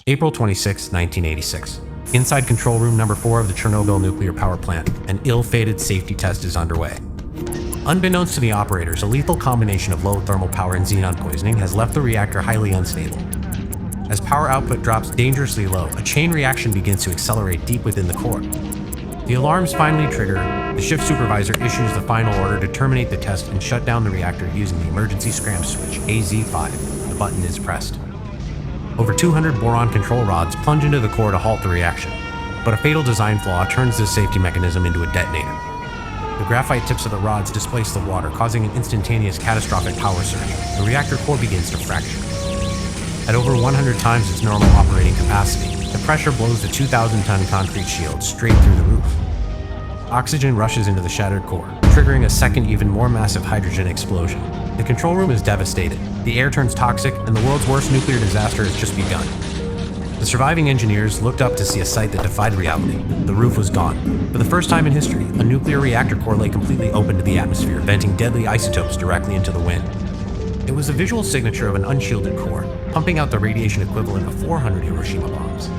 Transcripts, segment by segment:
April 26, 1986. Inside control room number 4 of the Chernobyl Nuclear Power Plant, an ill-fated safety test is underway. Unbeknownst to the operators, a lethal combination of low thermal power and xenon poisoning has left the reactor highly unstable. As power output drops dangerously low, a chain reaction begins to accelerate deep within the core. The alarms finally trigger. The shift supervisor issues the final order to terminate the test and shut down the reactor using the emergency Scram switch, AZ5. The button is pressed. Over 200 boron control rods plunge into the core to halt the reaction, but a fatal design flaw turns this safety mechanism into a detonator. The graphite tips of the rods displace the water, causing an instantaneous catastrophic power surge. The reactor core begins to fracture. At over 100 times its normal operating capacity, the pressure blows the 2,000-ton concrete shield straight through the roof. Oxygen rushes into the shattered core, triggering a second, even more massive hydrogen explosion. The control room is devastated. The air turns toxic, and the world's worst nuclear disaster has just begun. The surviving engineers looked up to see a sight that defied reality. The roof was gone. For the first time in history, a nuclear reactor core lay completely open to the atmosphere, venting deadly isotopes directly into the wind. It was a visual signature of an unshielded core, pumping out the radiation equivalent of 400 Hiroshima bombs.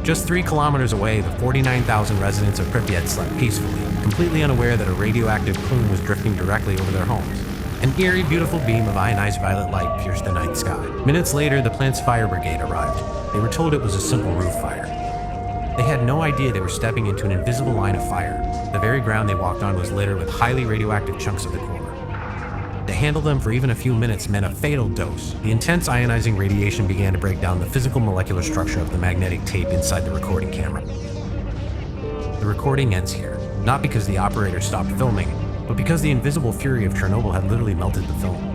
Just 3 kilometers away, the 49,000 residents of Pripyat slept peacefully, completely unaware that a radioactive plume was drifting directly over their homes. An eerie, beautiful beam of ionized violet light pierced the night sky. Minutes later, the plant's fire brigade arrived. They were told it was a simple roof fire. They had no idea they were stepping into an invisible line of fire. The very ground they walked on was littered with highly radioactive chunks of the core. To handle them for even a few minutes meant a fatal dose. The intense ionizing radiation began to break down the physical molecular structure of the magnetic tape inside the recording camera. The recording ends here, not because the operator stopped filming, but because the invisible fury of Chernobyl had literally melted the film.